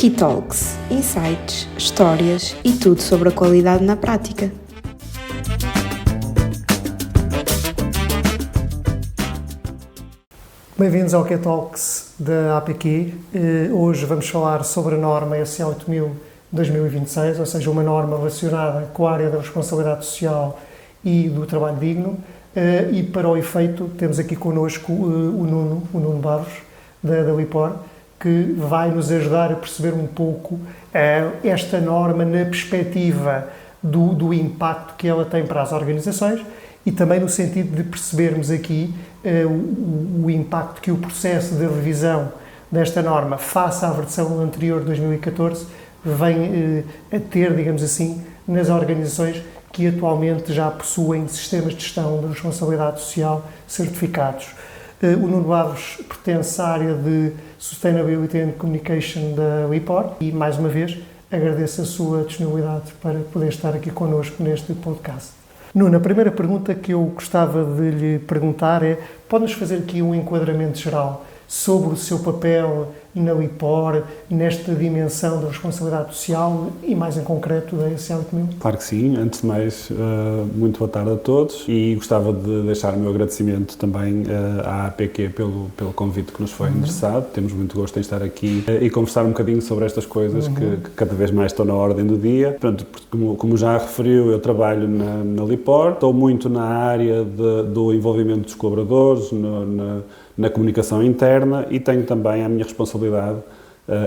Key Talks, insights, histórias e tudo sobre a qualidade na prática. Bem-vindos ao Key Talks da APQ. Hoje vamos falar sobre a norma ESA 8000-2026, ou seja, uma norma relacionada com a área da responsabilidade social e do trabalho digno. E para o efeito temos aqui connosco o Nuno Barros, da LIPOR, que vai nos ajudar a perceber um pouco esta norma na perspectiva do impacto que ela tem para as organizações e também no sentido de percebermos aqui o impacto que o processo de revisão desta norma face à versão anterior de 2014 vem a ter, digamos assim, nas organizações que atualmente já possuem sistemas de gestão de responsabilidade social certificados. O Nuno Barros pertence à área de Sustainability and Communication da LIPOR e, mais uma vez, agradeço a sua disponibilidade para poder estar aqui connosco neste podcast. Nuno, a primeira pergunta que eu gostava de lhe perguntar é: pode-nos fazer aqui um enquadramento geral sobre o seu papel na LIPOR, nesta dimensão da responsabilidade social e, mais em concreto, da ESA 8000? Claro que sim. Antes de mais, muito boa tarde a todos e gostava de deixar o meu agradecimento também à APQ pelo convite que nos foi endereçado. Temos muito gosto em estar aqui e conversar um bocadinho sobre estas coisas que cada vez mais estão na ordem do dia. Portanto, como já referiu, eu trabalho na LIPOR, estou muito na área do envolvimento dos colaboradores, na comunicação interna e tenho também a minha responsabilidade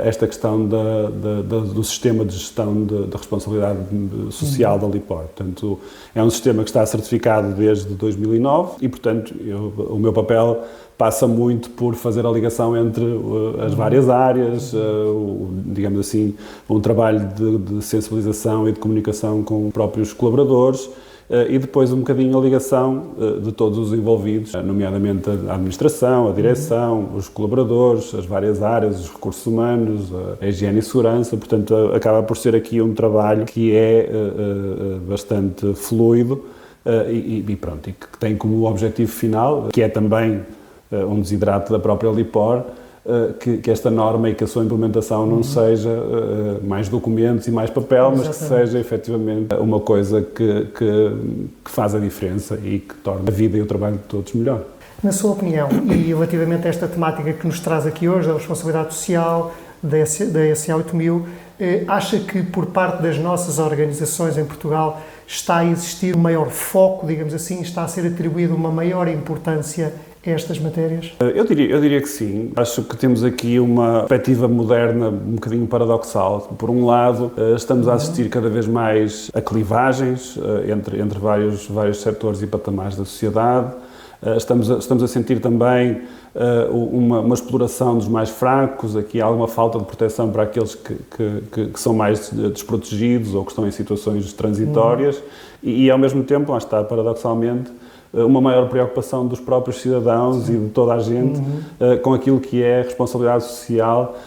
esta questão do sistema de gestão da responsabilidade social da LIPOR. Portanto, é um sistema que está certificado desde 2009 e, portanto, o meu papel passa muito por fazer a ligação entre as várias áreas, digamos assim, um trabalho de sensibilização e de comunicação com os próprios colaboradores, e depois um bocadinho a ligação de todos os envolvidos, nomeadamente a administração, a direção, os colaboradores, as várias áreas, os recursos humanos, a higiene e segurança. Portanto, acaba por ser aqui um trabalho que é bastante fluido e pronto, e que tem como objetivo final, que é também um desidrato da própria LIPOR, que esta norma e que a sua implementação não seja mais documentos e mais papel, mas que seja efetivamente uma coisa que faz a diferença e que torna a vida e o trabalho de todos melhor. Na sua opinião, e relativamente a esta temática que nos traz aqui hoje, da responsabilidade social, da ESA 8000, acha que por parte das nossas organizações em Portugal está a existir um maior foco, digamos assim, está a ser atribuída uma maior importância estas matérias? Eu diria que sim. Acho que temos aqui uma perspectiva moderna um bocadinho paradoxal. Por um lado, estamos a assistir cada vez mais a clivagens entre vários setores e patamares da sociedade. Estamos a sentir também uma exploração dos mais fracos, aqui há alguma falta de proteção para aqueles que são mais desprotegidos ou que estão em situações transitórias e ao mesmo tempo, lá está, paradoxalmente, uma maior preocupação dos próprios cidadãos e de toda a gente com aquilo que é responsabilidade social,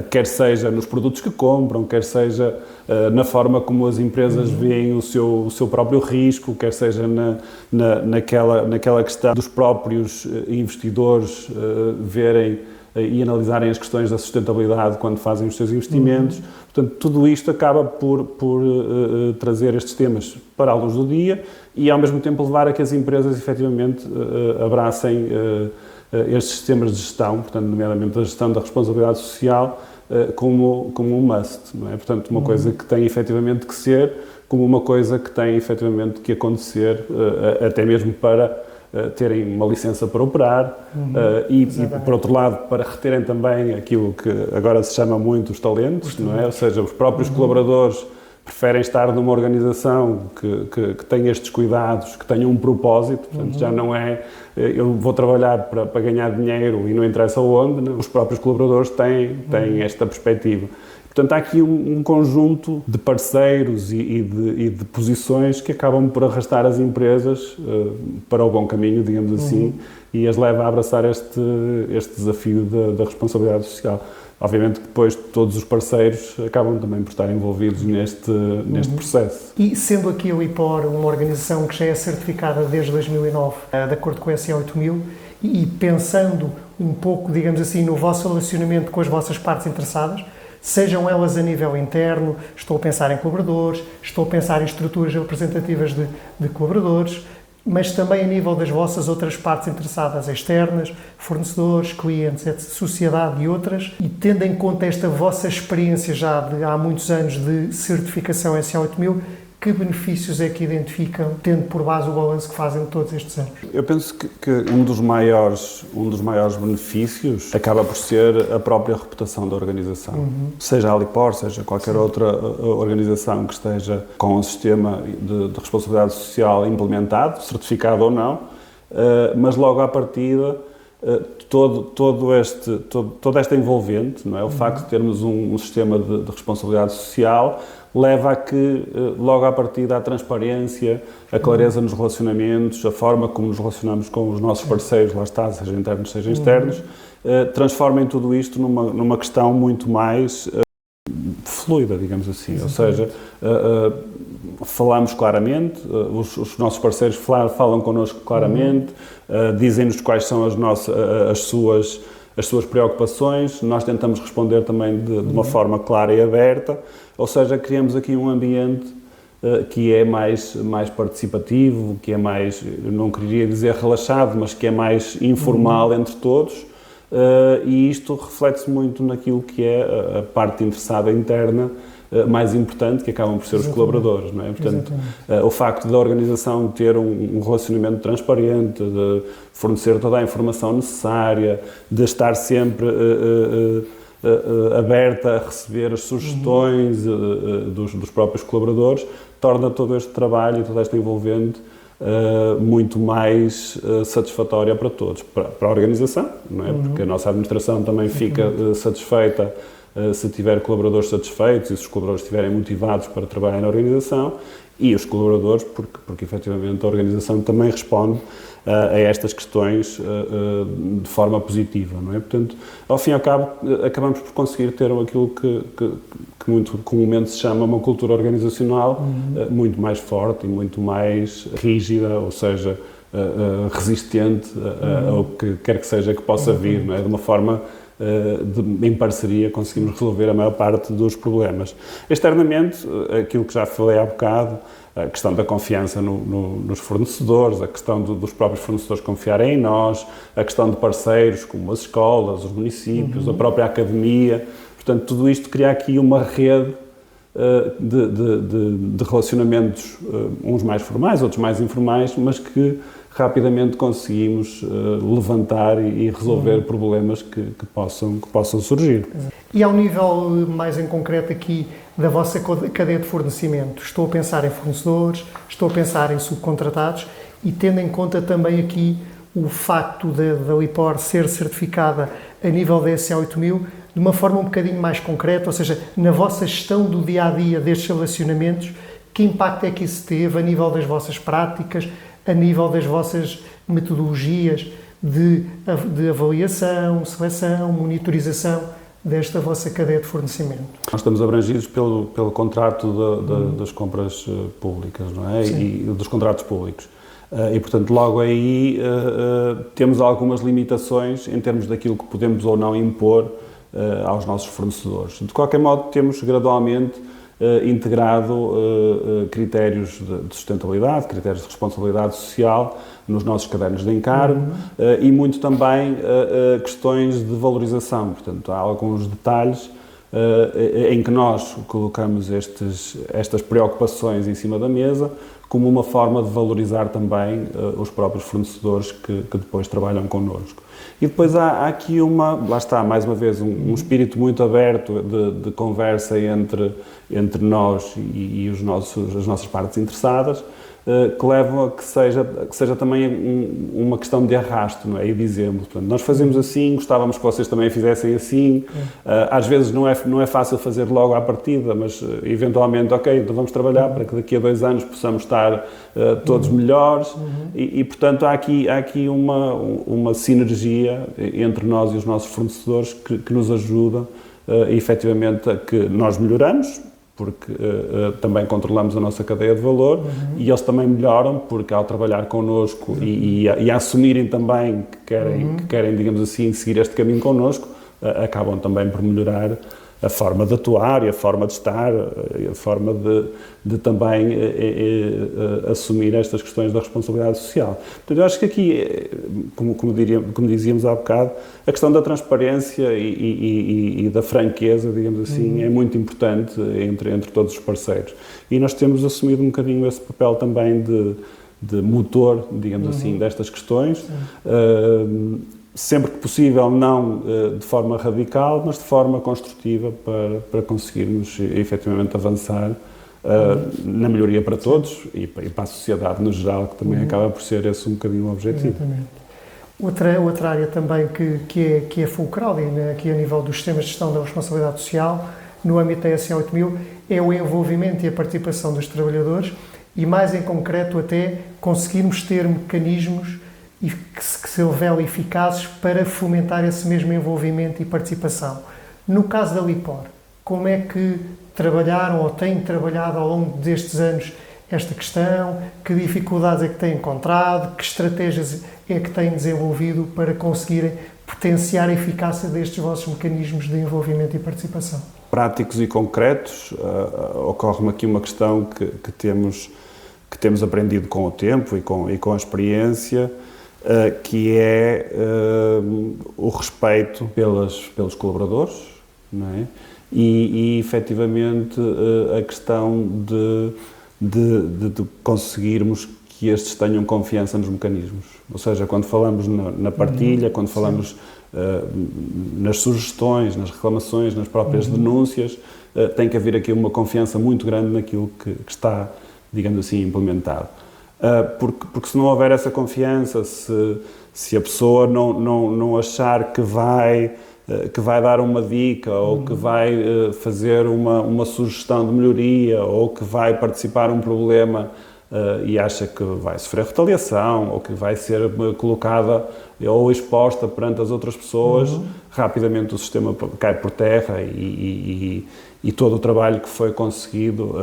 quer seja nos produtos que compram, quer seja na forma como as empresas veem o seu próprio risco, quer seja naquela questão dos próprios investidores verem e analisarem as questões da sustentabilidade quando fazem os seus investimentos. Portanto, tudo isto acaba por trazer estes temas para a luz do dia e, ao mesmo tempo, levar a que as empresas, efetivamente, abracem estes sistemas de gestão, portanto, nomeadamente a gestão da responsabilidade social, como um must, não é? Portanto, uma coisa que tem, efetivamente, que ser, como uma coisa que tem, efetivamente, que acontecer, até mesmo para terem uma licença para operar e, por outro lado, para reterem também aquilo que agora se chama muito os talentos, não é? Ou seja, os próprios colaboradores preferem estar numa organização que tenha estes cuidados, que tenha um propósito, portanto já não é eu vou trabalhar para ganhar dinheiro e não interessa onde, não? Os próprios colaboradores têm esta perspectiva. Portanto, há aqui um conjunto de parceiros e de posições que acabam por arrastar as empresas para o bom caminho, digamos assim, e as leva a abraçar este desafio da responsabilidade social. Obviamente que depois todos os parceiros acabam também por estar envolvidos neste processo. E sendo aqui a LIPOR uma organização que já é certificada desde 2009, de acordo com a ESA 8000, e pensando um pouco, digamos assim, no vosso relacionamento com as vossas partes interessadas, sejam elas a nível interno, estou a pensar em colaboradores, estou a pensar em estruturas representativas de colaboradores, mas também a nível das vossas outras partes interessadas externas, fornecedores, clientes, etc., sociedade e outras, e tendo em conta esta vossa experiência já de há muitos anos de certificação SA8000, que benefícios é que identificam, tendo por base o balanço que fazem de todos estes anos? Eu penso que um dos maiores benefícios acaba por ser a própria reputação da organização. Seja a Alipor, seja qualquer outra organização que esteja com um sistema de responsabilidade social implementado, certificado ou não, mas logo à partida toda esta envolvente, não é? O facto de termos um sistema de responsabilidade social leva a que, logo à partida, a transparência, a clareza nos relacionamentos, a forma como nos relacionamos com os nossos parceiros, lá está, seja internos, seja externos, transformem tudo isto numa questão muito mais fluida, digamos assim. Ou seja, falamos claramente, os nossos parceiros falam connosco claramente, dizem-nos quais são as suas preocupações, nós tentamos responder também de uma forma clara e aberta, ou seja, criamos aqui um ambiente que é mais participativo, que é mais, eu não queria dizer relaxado, mas que é mais informal entre todos, e isto reflete-se muito naquilo que é a parte interessada interna, mais importante, que acabam por ser os colaboradores, não é? Portanto, o facto da organização ter um relacionamento transparente, de fornecer toda a informação necessária, de estar sempre aberta a receber as sugestões dos próprios colaboradores, torna todo este trabalho e toda esta envolvente muito mais satisfatória para todos, para a organização, não é? Porque a nossa administração também fica satisfeita se tiver colaboradores satisfeitos e se os colaboradores estiverem motivados para trabalhar na organização, e os colaboradores, porque efetivamente a organização também responde a estas questões de forma positiva, não é? Portanto, ao fim e ao cabo, acabamos por conseguir ter aquilo que muito comumente se chama uma cultura organizacional muito mais forte e muito mais rígida, ou seja, resistente ao que quer que seja que possa vir, não é? De uma forma em parceria conseguimos resolver a maior parte dos problemas. Externamente, aquilo que já falei há bocado, a questão da confiança nos fornecedores, a questão dos próprios fornecedores confiarem em nós, a questão de parceiros como as escolas, os municípios, a própria academia, portanto, tudo isto cria aqui uma rede de relacionamentos, uns mais formais, outros mais informais, mas que rapidamente conseguimos levantar e resolver problemas que possam surgir. E ao nível mais em concreto aqui da vossa cadeia de fornecimento, estou a pensar em fornecedores, estou a pensar em subcontratados e tendo em conta também aqui o facto da Alipor ser certificada a nível da SA8000 de uma forma um bocadinho mais concreta, ou seja, na vossa gestão do dia-a-dia destes relacionamentos, que impacto é que isso teve a nível das vossas práticas, a nível das vossas metodologias de avaliação, seleção, monitorização desta vossa cadeia de fornecimento? Nós estamos abrangidos pelo contrato das compras públicas, não é? Sim. E dos contratos públicos. E, portanto, logo aí temos algumas limitações em termos daquilo que podemos ou não impor aos nossos fornecedores. De qualquer modo, temos gradualmente integrado critérios de sustentabilidade, critérios de responsabilidade social nos nossos cadernos de encargo e muito também questões de valorização. Portanto, há alguns detalhes em que nós colocamos estas preocupações em cima da mesa como uma forma de valorizar também os próprios fornecedores que depois trabalham connosco. E depois há aqui lá está, mais uma vez, um espírito muito aberto de conversa entre nós e as nossas partes interessadas, que levam a que seja também uma questão de arrasto, não é? E dizemos, portanto, nós fazemos assim, gostávamos que vocês também fizessem assim, às vezes não é fácil fazer logo à partida, mas eventualmente, ok, então vamos trabalhar para que daqui a 2 anos possamos estar todos melhores e portanto há aqui uma sinergia entre nós e os nossos fornecedores que nos ajuda efetivamente a que nós melhoramos, porque também controlamos a nossa cadeia de valor e eles também melhoram porque ao trabalhar connosco e a assumirem também que querem, digamos assim, seguir este caminho connosco, acabam também por melhorar a forma de atuar e a forma de estar, a forma de também assumir estas questões da responsabilidade social. Portanto, eu acho que aqui, como dizíamos há bocado, a questão da transparência e da franqueza, digamos assim, é muito importante entre todos os parceiros. E nós temos assumido um bocadinho esse papel também de motor, digamos assim, destas questões. Sempre que possível, não de forma radical, mas de forma construtiva para conseguirmos efetivamente avançar na melhoria para todos e para a sociedade no geral, que também acaba por ser esse um bocadinho o objetivo. Exatamente. Outra área também que é fulcral, aqui a nível dos sistemas de gestão da responsabilidade social, no âmbito da SA 8000, é o envolvimento e a participação dos trabalhadores e, mais em concreto, até conseguirmos ter mecanismos que se revelem eficazes para fomentar esse mesmo envolvimento e participação. No caso da LIPOR, como é que trabalharam ou têm trabalhado ao longo destes anos esta questão? Que dificuldades é que têm encontrado? Que estratégias é que têm desenvolvido para conseguirem potenciar a eficácia destes vossos mecanismos de envolvimento e participação? Práticos e concretos, ocorre-me aqui uma questão que temos aprendido com o tempo e com a experiência, que é o respeito pelos colaboradores, não é? E efetivamente a questão de conseguirmos que estes tenham confiança nos mecanismos. Ou seja, quando falamos na partilha, quando falamos nas sugestões, nas reclamações, nas próprias denúncias, tem que haver aqui uma confiança muito grande naquilo que está, digamos assim, implementado. Porque se não houver essa confiança, se a pessoa não achar que vai dar uma dica ou que vai fazer uma sugestão de melhoria ou que vai participar num problema e acha que vai sofrer retaliação ou que vai ser colocada ou exposta perante as outras pessoas, rapidamente o sistema cai por terra e todo o trabalho que foi conseguido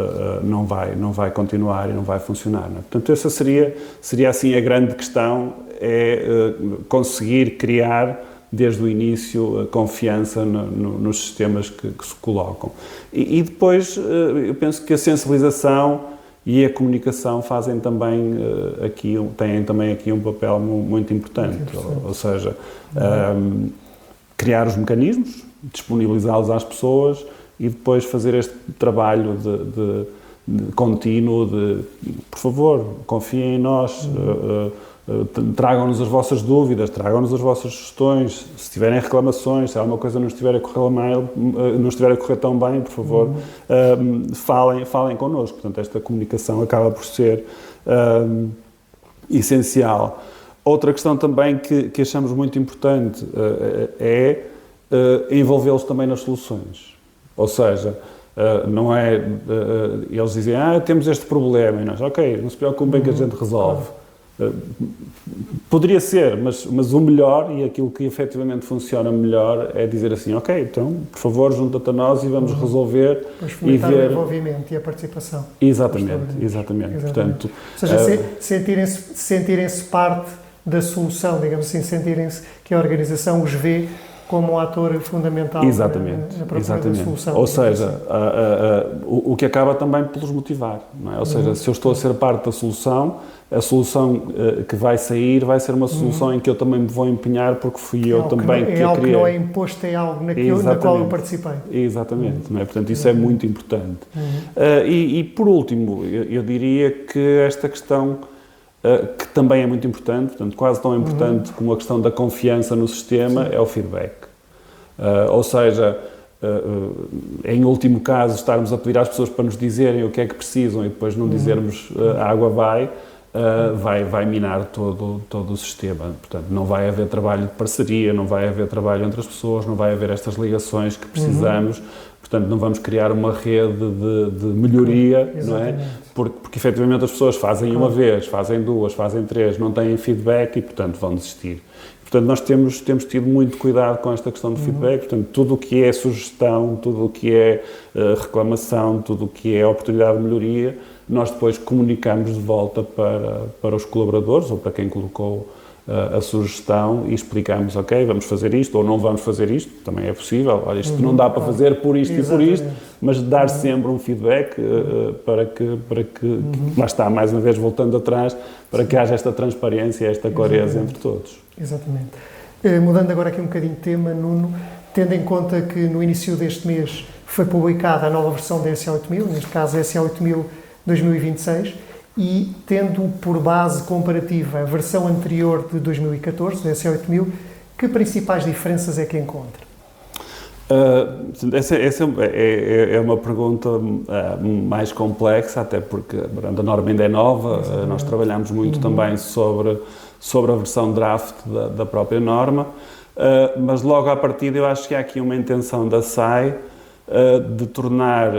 não vai continuar e não vai funcionar. Não é? Portanto, essa seria assim a grande questão, é conseguir criar desde o início a confiança nos sistemas que se colocam. E depois eu penso que a sensibilização e a comunicação fazem também têm também aqui um papel muito importante. Ou seja, criar os mecanismos, disponibilizá-los às pessoas e depois fazer este trabalho de contínuo por favor, confiem em nós, tragam-nos as vossas dúvidas, tragam-nos as vossas sugestões, se tiverem reclamações, se alguma coisa não estiver a correr tão bem, por favor, falem connosco. Portanto, esta comunicação acaba por ser essencial. Outra questão também que achamos muito importante é envolvê-los também nas soluções. Ou seja, não é eles dizem, temos este problema, e nós, ok, não se preocupem que a gente resolve. Poderia ser, mas o melhor e aquilo que efetivamente funciona melhor é dizer assim, ok, então, por favor, junta-te a nós e vamos resolver e ver o envolvimento e a participação. Exatamente. Portanto, ou seja, sentirem-se parte da solução, digamos assim, sentirem-se que a organização os vê como um ator fundamental na procura da solução. Ou seja, o que acaba também por os motivar, não é? Ou seja, se eu estou a ser parte da solução, a solução que vai sair vai ser uma solução em que eu também me vou empenhar porque fui eu também que a criei. É algo que não é imposto, é algo na qual eu participei. Exatamente, não é? Portanto, isso é muito importante. E por último, eu diria que esta questão que também é muito importante, portanto, quase tão importante como a questão da confiança no sistema, é o feedback. Ou seja, em último caso, estarmos a pedir às pessoas para nos dizerem o que é que precisam e depois não dizermos a água vai minar todo o sistema. Portanto, não vai haver trabalho de parceria, não vai haver trabalho entre as pessoas, não vai haver estas ligações que precisamos. Portanto, não vamos criar uma rede de melhoria, não é? Porque efetivamente as pessoas fazem uma vez, fazem duas, fazem três, não têm feedback e, portanto, vão desistir. Portanto, nós temos tido muito cuidado com esta questão do feedback. Portanto, tudo o que é sugestão, tudo o que é reclamação, tudo o que é oportunidade de melhoria, nós depois comunicamos de volta para os colaboradores ou para quem colocou a sugestão e explicamos, ok, vamos fazer isto ou não vamos fazer isto, também é possível, olha, isto não dá para fazer por isto e por isto, mas dar sempre um feedback para que lá está, mais uma vez voltando atrás, para que haja esta transparência, esta clareza entre todos. Exatamente. Mudando agora aqui um bocadinho de tema, Nuno, tendo em conta que no início deste mês foi publicada a nova versão da SA8000, neste caso a SA8000 2026, e tendo por base comparativa a versão anterior de 2014, da SA8000, que principais diferenças é que encontra? Essa é uma pergunta mais complexa, até porque a norma ainda é nova, nós trabalhamos muito também sobre a versão draft da própria norma, mas logo à partida eu acho que há aqui uma intenção da SAI de tornar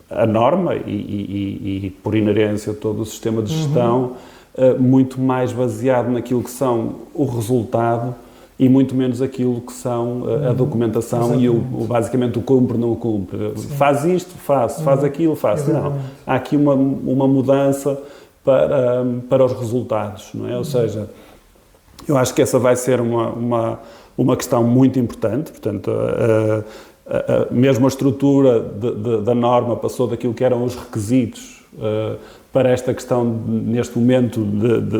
a norma e por inerência todo o sistema de gestão muito mais baseado naquilo que são o resultado e muito menos aquilo que são a documentação e basicamente o cumpre, não cumpre. Sim. Faz isto, faz aquilo, faço. Não. Há aqui uma mudança para os resultados, não é? Ou seja, eu acho que essa vai ser uma questão muito importante, portanto, mesmo a estrutura da norma passou daquilo que eram os requisitos para esta questão, neste momento,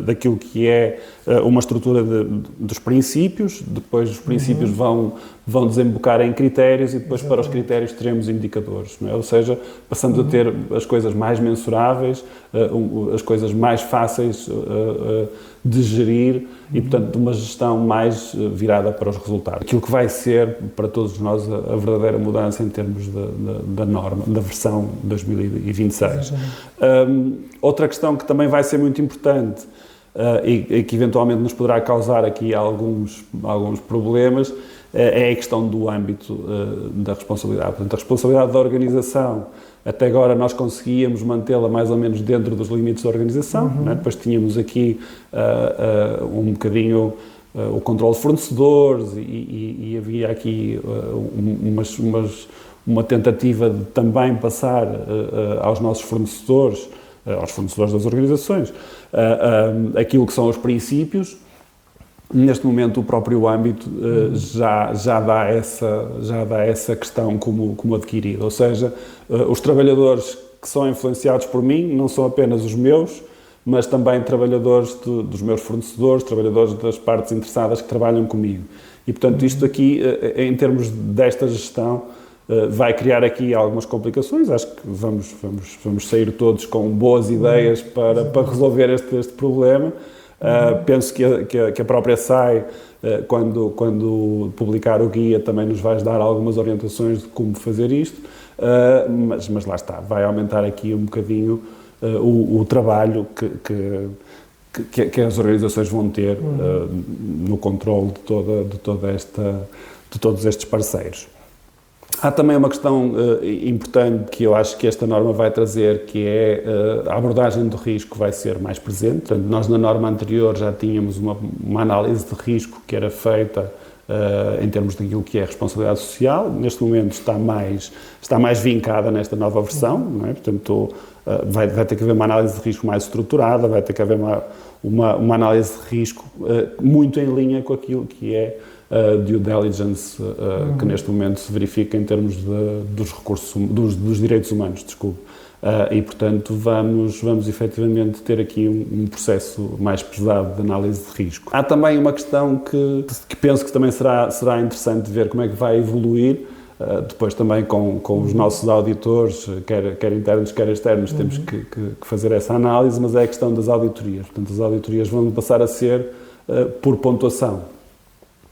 daquilo que é uma estrutura dos princípios, depois os princípios vão desembocar em critérios e depois para os critérios teremos indicadores, não é? Ou seja, passamos a ter as coisas mais mensuráveis, as coisas mais fáceis de gerir e, portanto, de uma gestão mais virada para os resultados. Aquilo que vai ser, para todos nós, a verdadeira mudança em termos da norma, da versão 2026. Outra questão que também vai ser muito importante e que eventualmente nos poderá causar aqui alguns problemas é a questão do âmbito da responsabilidade. Portanto, a responsabilidade da organização, até agora nós conseguíamos mantê-la mais ou menos dentro dos limites da organização, né? Depois tínhamos aqui um bocadinho o controle de fornecedores e havia aqui uma tentativa de também passar aos nossos fornecedores, aos fornecedores das organizações, aquilo que são os princípios. Neste momento o próprio âmbito já dá essa questão como adquirida, ou seja, os trabalhadores que são influenciados por mim não são apenas os meus, mas também trabalhadores dos meus fornecedores, trabalhadores das partes interessadas que trabalham comigo. E portanto isto aqui, em termos desta gestão, vai criar aqui algumas complicações. Acho que vamos sair todos com boas ideias para resolver este problema. Penso que a própria SAI, quando publicar o guia, também nos vai dar algumas orientações de como fazer isto, mas lá está, vai aumentar aqui um bocadinho o trabalho que as organizações vão ter no controle de todos estes parceiros. Há também uma questão importante que eu acho que esta norma vai trazer, que é a abordagem do risco vai ser mais presente. Portanto, nós na norma anterior já tínhamos uma análise de risco que era feita em termos daquilo que é responsabilidade social. Neste momento está mais vincada nesta nova versão, não é? Portanto, vai ter que haver uma análise de risco mais estruturada, vai ter que haver uma análise de risco muito em linha com aquilo que é due diligence que neste momento se verifica em termos dos recursos, dos direitos humanos, desculpe. E, portanto, vamos efetivamente ter aqui um processo mais pesado de análise de risco. Há também uma questão que penso que também será interessante ver como é que vai evoluir, depois também com os nossos auditores, quer internos, quer externos, temos que fazer essa análise, mas é a questão das auditorias. Portanto, as auditorias vão passar a ser por pontuação.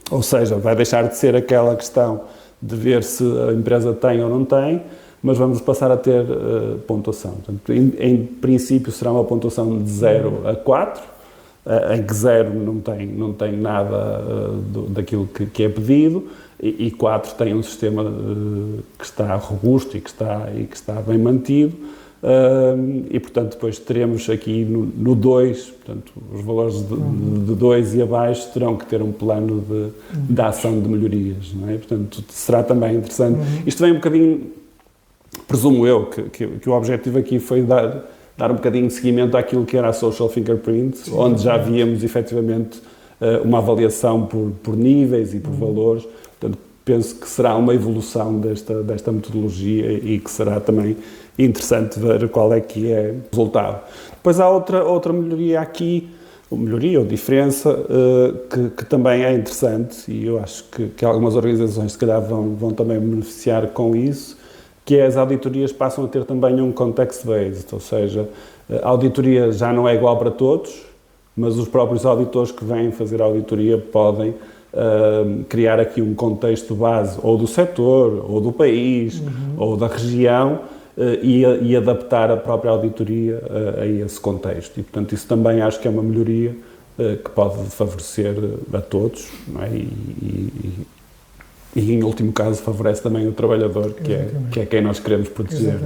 Ou seja, vai deixar de ser aquela questão de ver se a empresa tem ou não tem, mas vamos passar a ter pontuação. Portanto, em princípio será uma pontuação de 0 a 4, em que 0 não tem nada daquilo que é pedido, e 4 tem um sistema que está robusto e que está bem mantido. E, portanto, depois teremos aqui no 2, portanto, os valores de 2 e abaixo terão que ter um plano de ação de melhorias, não é? Portanto, será também interessante. Isto vem um bocadinho, presumo eu, que o objetivo aqui foi dar dar um bocadinho de seguimento àquilo que era a Social Fingerprint, onde já víamos efetivamente uma avaliação por níveis e por valores. Portanto, penso que será uma evolução desta metodologia e que será também interessante ver qual é que é o resultado. Depois há outra melhoria aqui, ou diferença, que também é interessante, e eu acho que algumas organizações se calhar vão também beneficiar com isso, que é as auditorias passam a ter também um context-based, ou seja, a auditoria já não é igual para todos, mas os próprios auditores que vêm fazer a auditoria podem criar aqui um contexto base, ou do setor, ou do país, ou da região, e adaptar a própria auditoria a esse contexto. E, portanto, isso também acho que é uma melhoria que pode favorecer a todos, não é? E, em último caso, favorece também o trabalhador, que é quem nós queremos proteger.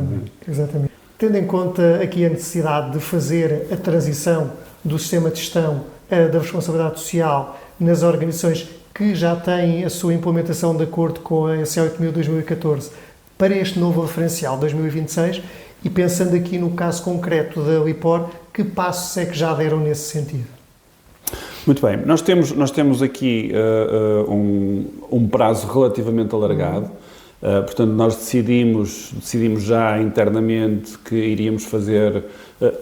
Exatamente. Tendo em conta aqui a necessidade de fazer a transição do sistema de gestão da responsabilidade social nas organizações que já têm a sua implementação de acordo com a SE 8000-2014 para este novo referencial 2026, e pensando aqui no caso concreto da LIPOR, que passos é que já deram nesse sentido? Muito bem, nós temos aqui um prazo relativamente alargado, portanto nós decidimos já internamente que iríamos fazer,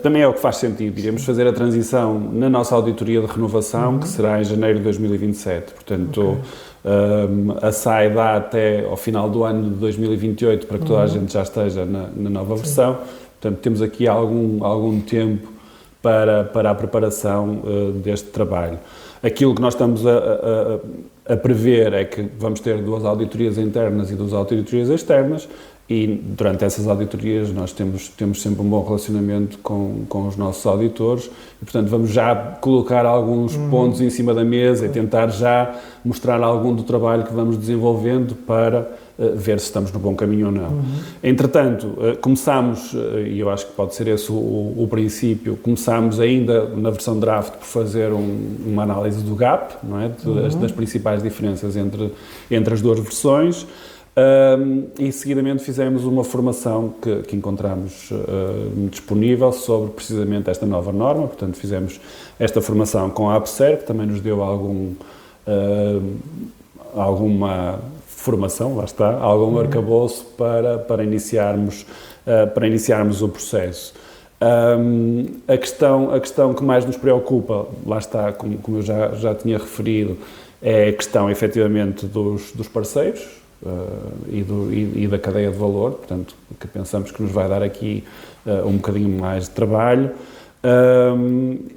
também é o que faz sentido, iríamos fazer a transição na nossa auditoria de renovação, que será em janeiro de 2027, portanto a SAI dá até ao final do ano de 2028 para que toda a gente já esteja na nova versão, portanto temos aqui algum tempo para a preparação deste trabalho. Aquilo que nós estamos a prever é que vamos ter 2 auditorias internas e 2 auditorias externas, e durante essas auditorias nós temos sempre um bom relacionamento com os nossos auditores e, portanto, vamos já colocar alguns pontos em cima da mesa e tentar já mostrar algum do trabalho que vamos desenvolvendo para ver se estamos no bom caminho ou não. Entretanto, começamos, e eu acho que pode ser esse o princípio, começamos ainda na versão draft por fazer uma análise do gap, não é? Das principais diferenças entre as 2 versões. E seguidamente fizemos uma formação que encontramos disponível sobre precisamente esta nova norma, portanto fizemos esta formação com a APSER, que também nos deu alguma formação, lá está, algum arcabouço para iniciarmos o processo. A questão que mais nos preocupa, lá está, como eu já tinha referido, é a questão efetivamente dos parceiros, e da cadeia de valor, portanto, que pensamos que nos vai dar aqui um bocadinho mais de trabalho,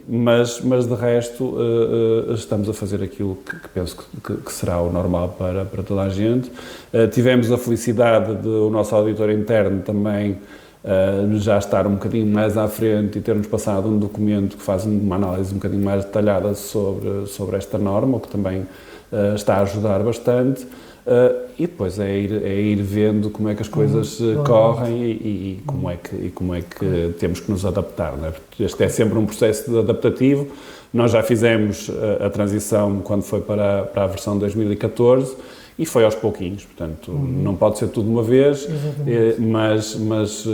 mas de resto estamos a fazer aquilo que penso que será o normal para toda a gente. Tivemos a felicidade de o nosso auditor interno também já estar um bocadinho mais à frente e ter-nos passado um documento que faz uma análise um bocadinho mais detalhada sobre esta norma, o que também está a ajudar bastante. E depois é ir vendo como é que as coisas correm e como é que temos que nos adaptar, não é? Este é sempre um processo adaptativo. Nós já fizemos a transição quando foi para a versão 2014 e foi aos pouquinhos, portanto não pode ser tudo de uma vez, mas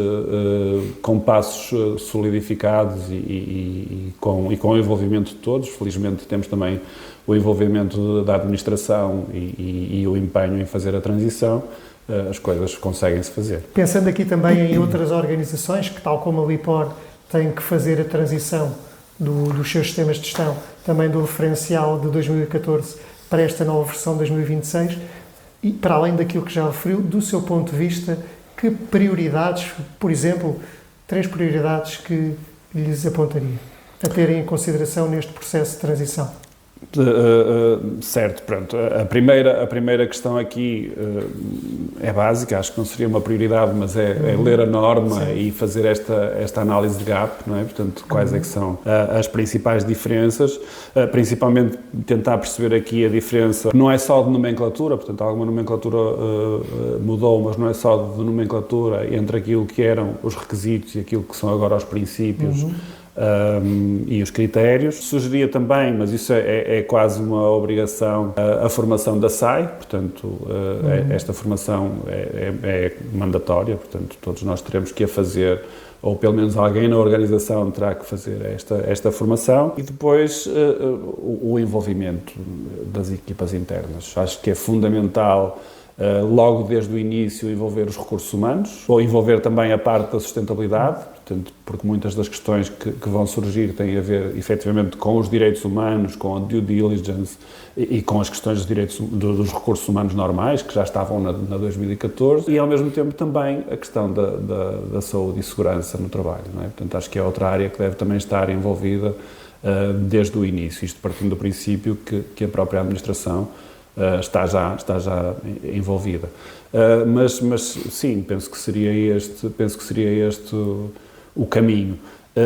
com passos solidificados e com o envolvimento de todos. Felizmente temos também o envolvimento da administração e o empenho em fazer a transição, as coisas conseguem-se fazer. Pensando aqui também em outras organizações que, tal como a LIPOR, têm que fazer a transição dos seus sistemas de gestão, também do referencial de 2014 para esta nova versão de 2026, e para além daquilo que já referiu, do seu ponto de vista, que prioridades, por exemplo, 3 prioridades que lhes apontaria a terem em consideração neste processo de transição? Certo, pronto. A primeira questão aqui é básica, acho que não seria uma prioridade, mas é ler a norma e fazer esta análise de gap, não é? Portanto, quais é que são as principais diferenças, principalmente tentar perceber aqui a diferença, não é só de nomenclatura, portanto, alguma nomenclatura mudou, mas não é só de nomenclatura entre aquilo que eram os requisitos e aquilo que são agora os princípios. E os critérios. Sugeria também, mas isso é quase uma obrigação, a formação da SAI, portanto, esta formação é mandatória, portanto, todos nós teremos que a fazer ou pelo menos alguém na organização terá que fazer esta formação, e depois o envolvimento das equipas internas. Acho que é fundamental, logo desde o início, envolver os recursos humanos, ou envolver também a parte da sustentabilidade, portanto, porque muitas das questões que vão surgir têm a ver, efetivamente, com os direitos humanos, com a due diligence e com as questões dos direitos dos recursos humanos normais, que já estavam na 2014, e, ao mesmo tempo, também a questão da saúde e segurança no trabalho, não é? Portanto, acho que é outra área que deve também estar envolvida desde o início, isto partindo do princípio que a própria administração está já envolvida. Mas sim, penso que seria este o caminho.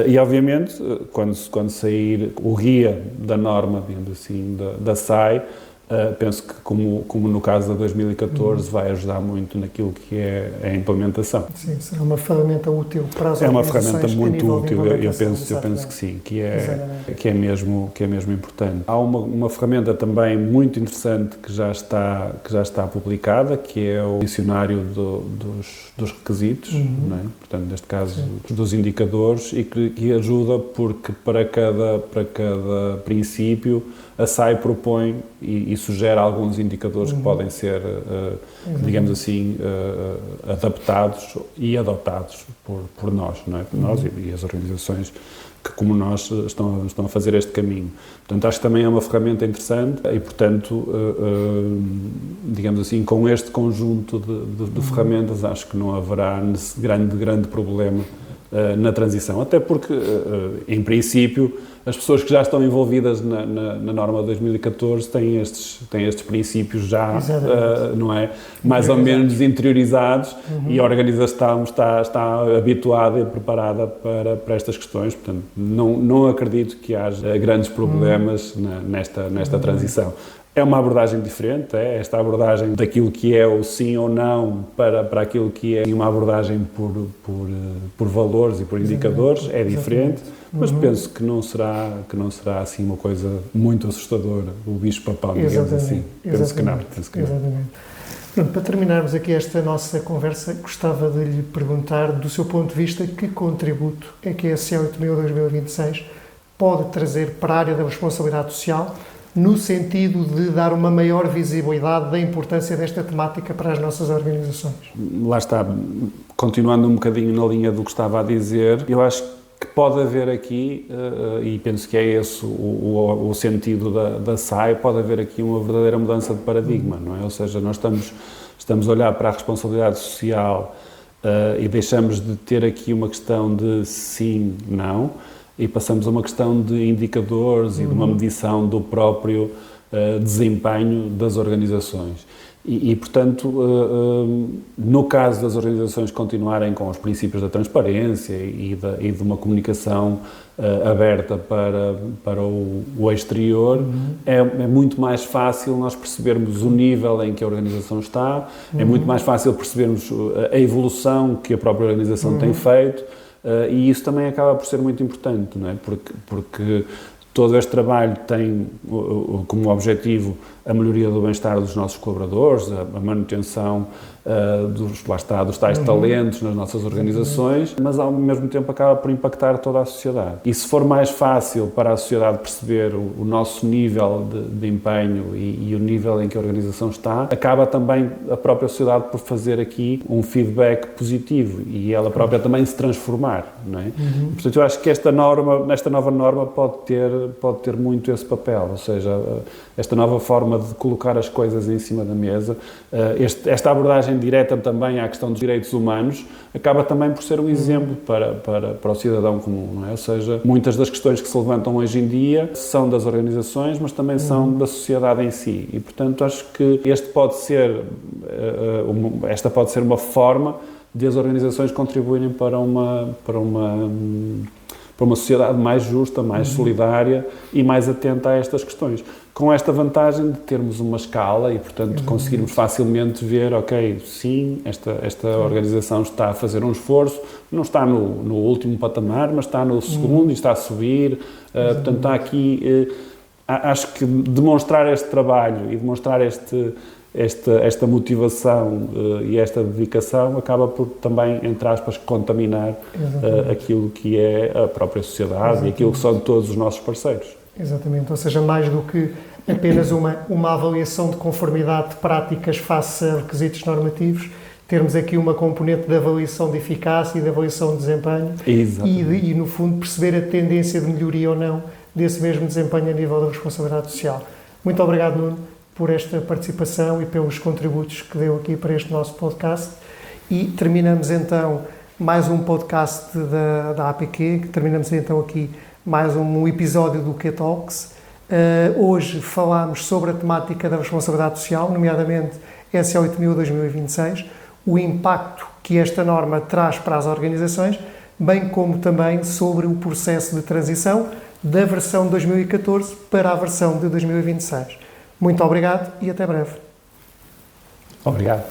E, obviamente, quando sair o guia da norma, digamos assim, da SAI, penso que, como no caso da 2014, vai ajudar muito naquilo que é a implementação. Sim, será uma ferramenta útil para as organizações. É uma ferramenta muito útil, eu penso penso que sim, que é mesmo importante. Há uma ferramenta também muito interessante que já está publicada, que é o dicionário dos requisitos, não é? Portanto, neste caso, dos indicadores, e que ajuda porque para cada princípio a SAI propõe e sugere alguns indicadores que podem ser, digamos assim, adaptados e adotados por nós, não é? Por nós e as organizações que, como nós, estão a fazer este caminho. Portanto, acho que também é uma ferramenta interessante e, portanto, digamos assim, com este conjunto de ferramentas, acho que não haverá grande problema na transição, até porque, em princípio, as pessoas que já estão envolvidas na norma de 2014 têm estes princípios já, não é, mais ou menos interiorizados, e a organização está habituada e preparada para estas questões, portanto, não acredito que haja grandes problemas nesta transição. É uma abordagem diferente, esta abordagem daquilo que é o sim ou não para aquilo que é uma abordagem por valores e por indicadores, é diferente, mas penso que não será assim uma coisa muito assustadora, o bicho-papão, digamos assim. Penso que não. Exatamente. Pronto, para terminarmos aqui esta nossa conversa, gostava de lhe perguntar, do seu ponto de vista, que contributo é que a SIA 8000-2026 pode trazer para a área da responsabilidade social, no sentido de dar uma maior visibilidade da importância desta temática para as nossas organizações. Lá está, continuando um bocadinho na linha do que estava a dizer, eu acho que pode haver aqui, e penso que é esse o sentido da SAI, pode haver aqui uma verdadeira mudança de paradigma, não é? Ou seja, nós estamos a olhar para a responsabilidade social e deixamos de ter aqui uma questão de sim, não, e passamos a uma questão de indicadores e de uma medição do próprio desempenho das organizações. E, portanto, no caso das organizações continuarem com os princípios da transparência e de uma comunicação aberta para o exterior, é muito mais fácil nós percebermos o nível em que a organização está, é muito mais fácil percebermos a evolução que a própria organização tem feito, e isso também acaba por ser muito importante, não é? Porque todo este trabalho tem como objetivo a melhoria do bem-estar dos nossos colaboradores, a manutenção dos tais talentos nas nossas organizações, mas ao mesmo tempo acaba por impactar toda a sociedade. E se for mais fácil para a sociedade perceber o nosso nível de empenho e o nível em que a organização está, acaba também a própria sociedade por fazer aqui um feedback positivo e ela própria também se transformar, não é? Portanto, eu acho que esta nova norma pode ter muito esse papel, ou seja, esta nova forma de colocar as coisas em cima da mesa, esta abordagem direta também à questão dos direitos humanos, acaba também por ser um exemplo para o cidadão comum, não é? Ou seja, muitas das questões que se levantam hoje em dia são das organizações, mas também são da sociedade em si, e portanto acho que esta pode ser uma forma de as organizações contribuírem para uma sociedade mais justa, mais solidária e mais atenta a estas questões. Com esta vantagem de termos uma escala e, portanto, conseguirmos facilmente ver, ok, sim, esta organização está a fazer um esforço, não está no último patamar, mas está no segundo e está a subir. Portanto, há aqui, acho que demonstrar este trabalho e demonstrar esta motivação e esta dedicação acaba por também, entre aspas, contaminar aquilo que é a própria sociedade e aquilo que são todos os nossos parceiros. Exatamente, ou seja, mais do que apenas uma avaliação de conformidade de práticas face a requisitos normativos, termos aqui uma componente de avaliação de eficácia e de avaliação de desempenho e, no fundo, perceber a tendência de melhoria ou não desse mesmo desempenho a nível da responsabilidade social. Muito obrigado, Nuno, por esta participação e pelos contributos que deu aqui para este nosso podcast. E terminamos então mais um podcast da APQ, terminamos então aqui mais um episódio do Q-Talks. Hoje falámos sobre a temática da responsabilidade social, nomeadamente SA 8000-2026, o impacto que esta norma traz para as organizações, bem como também sobre o processo de transição da versão de 2014 para a versão de 2026. Muito obrigado e até breve. Obrigado.